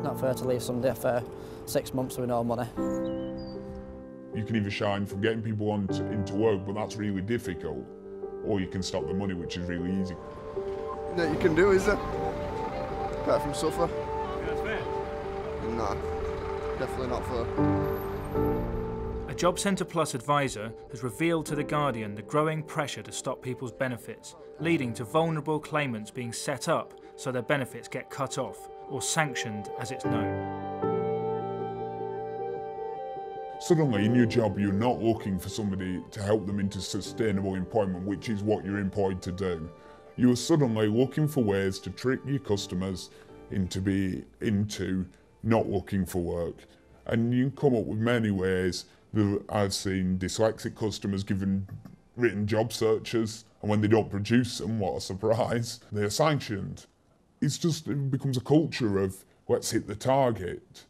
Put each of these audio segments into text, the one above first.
Not fair to leave somebody for 6 months with no money. You can either shine from getting people into work, but that's really difficult, or you can stop the money, which is really easy. That you can do, is there? Apart from suffer. That's fair. Nah, definitely not fair. A Jobcentre Plus advisor has revealed to The Guardian the growing pressure to stop people's benefits, leading to vulnerable claimants being set up so their benefits get cut off, or sanctioned as it's known. Suddenly in your job you're not looking for somebody to help them into sustainable employment, which is what you're employed to do. You're suddenly looking for ways to trick your customers into not looking for work. And you can come up with many ways. I've seen dyslexic customers given written job searches, and when they don't produce them, what a surprise, they're sanctioned. It becomes a culture of let's hit the target.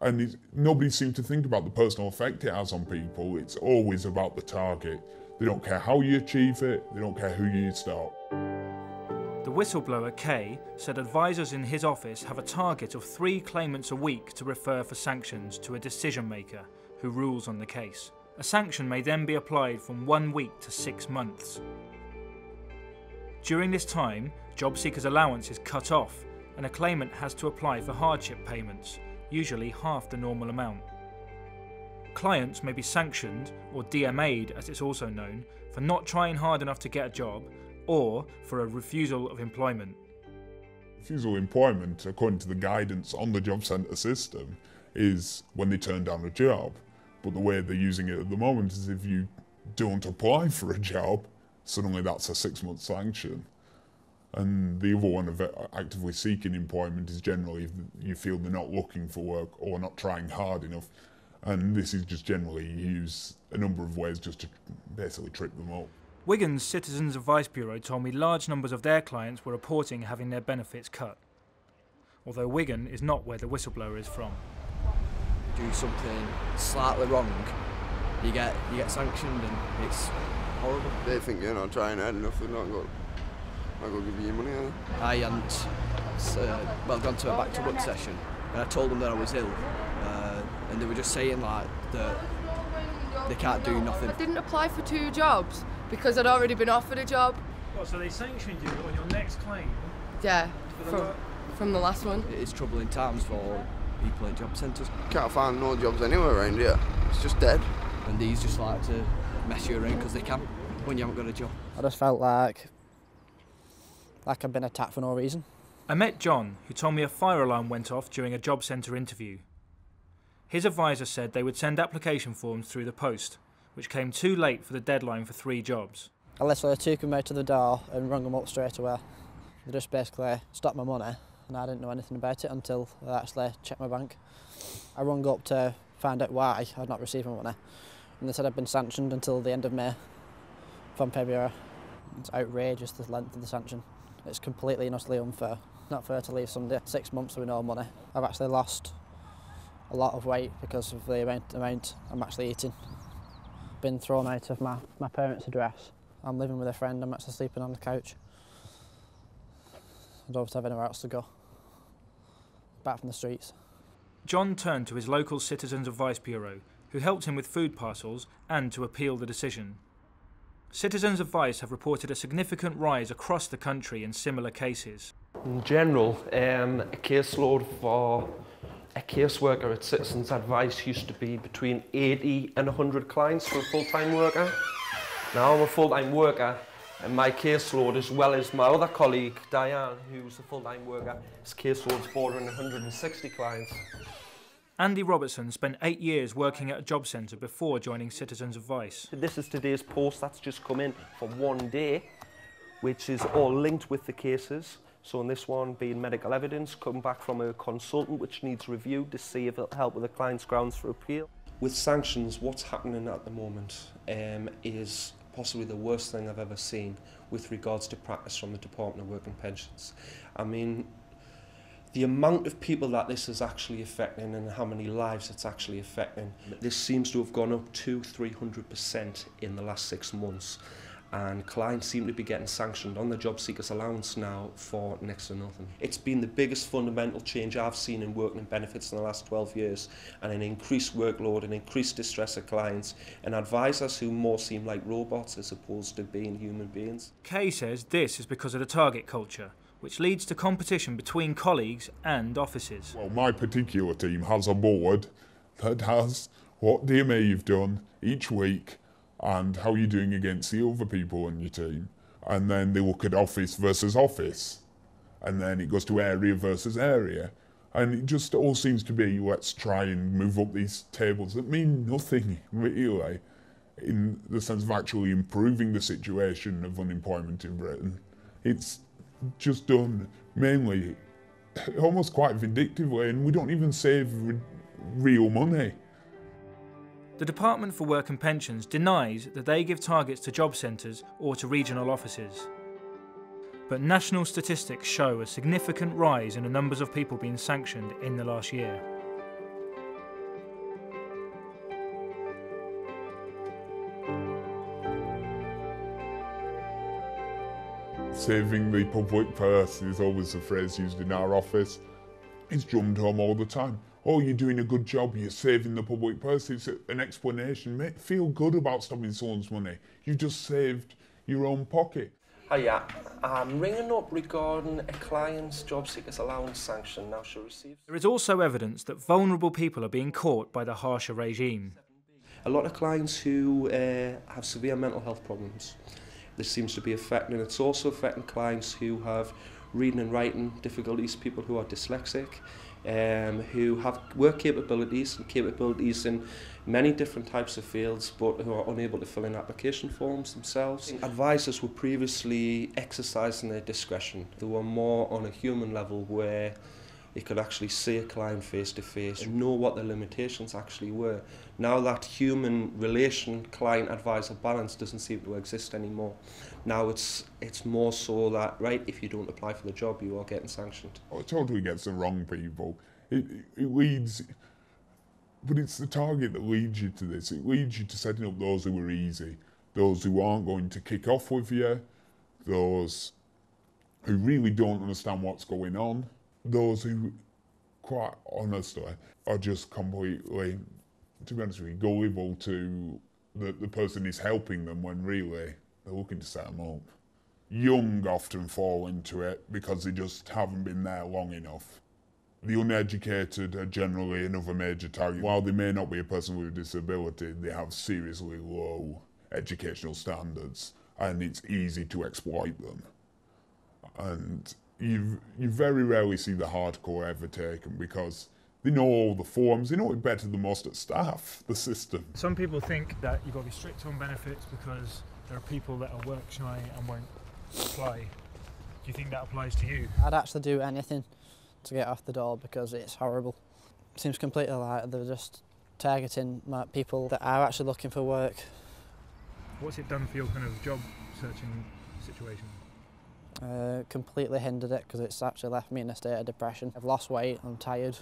And nobody seems to think about the personal effect it has on people. It's always about the target. They don't care how you achieve it, they don't care who you stop. The whistleblower, Kay, said advisors in his office have a target of 3 claimants a week to refer for sanctions to a decision maker who rules on the case. A sanction may then be applied from 1 week to 6 months. During this time, job seekers' allowance is cut off and a claimant has to apply for hardship payments, usually half the normal amount. Clients may be sanctioned, or DMA'd as it's also known, for not trying hard enough to get a job, or for a refusal of employment. Refusal of employment, according to the guidance on the Jobcentre system, is when they turn down a job. But the way they're using it at the moment is if you don't apply for a job, suddenly that's a 6-month sanction. And the other one of actively seeking employment is generally if you feel they're not looking for work or not trying hard enough. And this is just generally used a number of ways just to basically trip them up. Wigan's Citizens Advice Bureau told me large numbers of their clients were reporting having their benefits cut. Although Wigan is not where the whistleblower is from. Do something slightly wrong, you get sanctioned, and it's horrible. They think you're not trying hard enough, they're not going to give you your money, are they? I hadn't gone to a back to work session, and I told them that I was ill, and they were just saying like that they can't do nothing. I didn't apply for 2 jobs because I'd already been offered a job. Well, so they sanctioned you on your next claim? Yeah, from the last one. It is troubling times for people in job centres. Can't find no jobs anywhere around here. It's just dead. And these just like to mess you around because they can when you haven't got a job. I just felt like I'd been attacked for no reason. I met John, who told me a fire alarm went off during a job centre interview. His advisor said they would send application forms through the post, which came too late for the deadline for 3 jobs. I literally took them out to the door and rung them up straight away. They just basically stopped my money, and I didn't know anything about it until I actually checked my bank. I rung up to find out why I'd not received my money, and they said I'd been sanctioned until the end of May from February. It's outrageous, the length of the sanction. It's completely and utterly unfair. Not fair to leave somebody 6 months with no money. I've actually lost a lot of weight because of the amount I'm actually eating. Been thrown out of my parents' address. I'm living with a friend, I'm actually sleeping on the couch. I don't have anywhere else to go. Back from the streets. John turned to his local Citizens Advice Bureau, who helped him with food parcels and to appeal the decision. Citizens Advice have reported a significant rise across the country in similar cases. In general, a caseload for a caseworker at Citizens Advice used to be between 80 and 100 clients for a full-time worker. Now I'm a full-time worker, and my caseload, as well as my other colleague, Diane, who's a full-time worker, his caseload's bordering 160 clients. Andy Robertson spent 8 years working at a job centre before joining Citizens Advice. This is today's post that's just come in for 1 day, which is all linked with the cases. So in this one being medical evidence, come back from a consultant which needs review to see if it'll help with the client's grounds for appeal. With sanctions, what's happening at the moment is possibly the worst thing I've ever seen with regards to practice from the Department of Work and Pensions. I mean, the amount of people that this is actually affecting and how many lives it's actually affecting, this seems to have gone up 200–300% in the last 6 months. and clients seem to be getting sanctioned on the job seekers allowance now for next to nothing. It's been the biggest fundamental change I've seen in working in benefits in the last 12 years, and an increased workload and increased distress of clients and advisors who more seem like robots as opposed to being human beings. Kay says this is because of the target culture, which leads to competition between colleagues and offices. Well, my particular team has a board that has what DMA you've done each week and how you're doing against the other people on your team. And then they look at office versus office. And then it goes to area versus area. And it just all seems to be, let's try and move up these tables that mean nothing, really, in the sense of actually improving the situation of unemployment in Britain. It's just done mainly almost quite vindictively, and we don't even save real money. The Department for Work and Pensions denies that they give targets to job centres or to regional offices. But national statistics show a significant rise in the numbers of people being sanctioned in the last year. Saving the public purse is always the phrase used in our office. It's drummed home all the time. Oh, you're doing a good job, you're saving the public purse. It's an explanation. Feel good about stopping someone's money. You've just saved your own pocket. Hiya, I'm ringing up regarding a client's job seekers allowance sanction now she receives. There is also evidence that vulnerable people are being caught by the harsher regime. A lot of clients who have severe mental health problems. This seems to be affecting, and it's also affecting clients who have reading and writing difficulties, people who are dyslexic, who have work capabilities and capabilities in many different types of fields, but who are unable to fill in application forms themselves. Advisors were previously exercising their discretion. They were more on a human level where you could actually see a client face to face and know what the limitations actually were. Now that human relation, client-advisor balance doesn't seem to exist anymore. Now it's more so that, right, if you don't apply for the job, you are getting sanctioned. Oh, it totally gets the wrong people. It leads, but it's the target that leads you to this. It leads you to setting up those who are easy, those who aren't going to kick off with you, those who really don't understand what's going on, those who, quite honestly, are just completely, to be honest with you, gullible to the person is helping them when really they're looking to set them up. Young often fall into it because they just haven't been there long enough. The uneducated are generally another major target. While they may not be a person with a disability, they have seriously low educational standards and it's easy to exploit them. And you very rarely see the hardcore ever taken because they know all the forms, they know it better than most at staff, the system. Some people think that you've got to be strict on benefits because there are people that are work shy and won't apply. Do you think that applies to you? I'd actually do anything to get off the door because it's horrible. It seems completely like they're just targeting people that are actually looking for work. What's it done for your kind of job searching situation? Completely hindered it because it's actually left me in a state of depression. I've lost weight, I'm tired.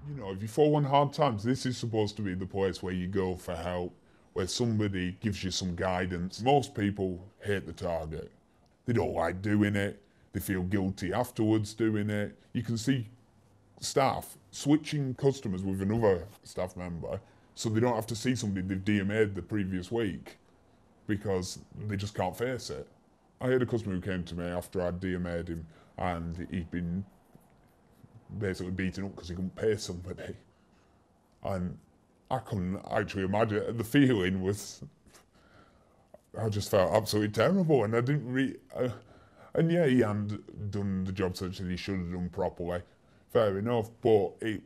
You know, if you fall on hard times, this is supposed to be the place where you go for help, where somebody gives you some guidance. Most people hate the target. They don't like doing it. They feel guilty afterwards doing it. You can see staff switching customers with another staff member so they don't have to see somebody they've DMA'd the previous week because they just can't face it. I had a customer who came to me after I'd DMA'd him and he'd been basically beaten up because he couldn't pay somebody. And I couldn't actually imagine it. The feeling was, I just felt absolutely terrible and I didn't and yeah, he hadn't done the job search that he should have done properly, fair enough, but it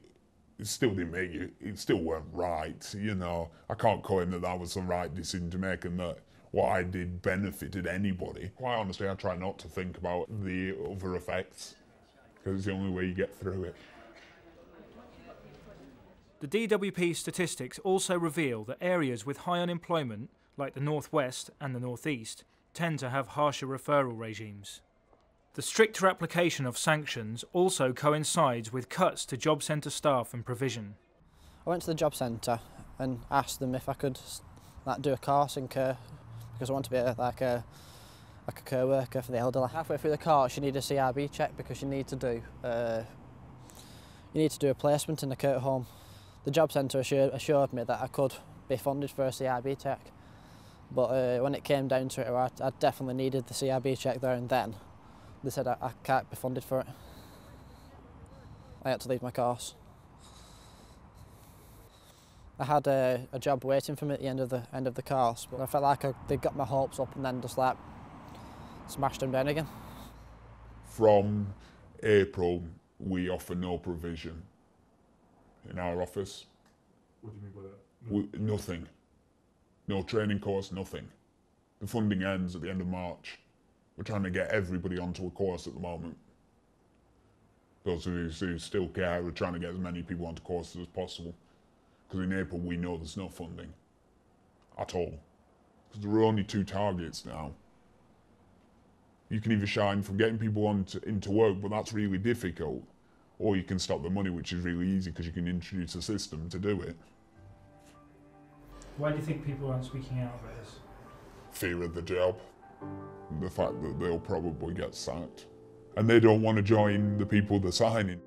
still didn't make it, it still weren't right, you know. I can't claim that that was the right decision to make and that what I did benefited anybody. Quite honestly, I try not to think about the other effects because it's the only way you get through it. The DWP statistics also reveal that areas with high unemployment, like the North West and the North East, tend to have harsher referral regimes. The stricter application of sanctions also coincides with cuts to job centre staff and provision. I went to the job centre and asked them if I could do a course in care because I want to be like a co-worker for the elderly. Halfway through the course you need a CRB check because you need to do a placement in a care home. The job centre assured me that I could be funded for a CRB check, but when it came down to it, I definitely needed the CRB check there and then. They said I can't be funded for it. I had to leave my course. I had a job waiting for me at the end of the course, but I felt like they got my hopes up and then just like smashed them down again. From April, we offer no provision in our office. What do you mean by that? Nothing. No training course, nothing. The funding ends at the end of March. We're trying to get everybody onto a course at the moment. Those who still care, we're trying to get as many people onto courses as possible. Because in April we know there's no funding at all. Because there are only 2 targets now. You can either shine from getting people into work, but that's really difficult, or you can stop the money, which is really easy because you can introduce a system to do it. Why do you think people aren't speaking out about this? Fear of the job, the fact that they'll probably get sacked. And they don't want to join the people they're signing.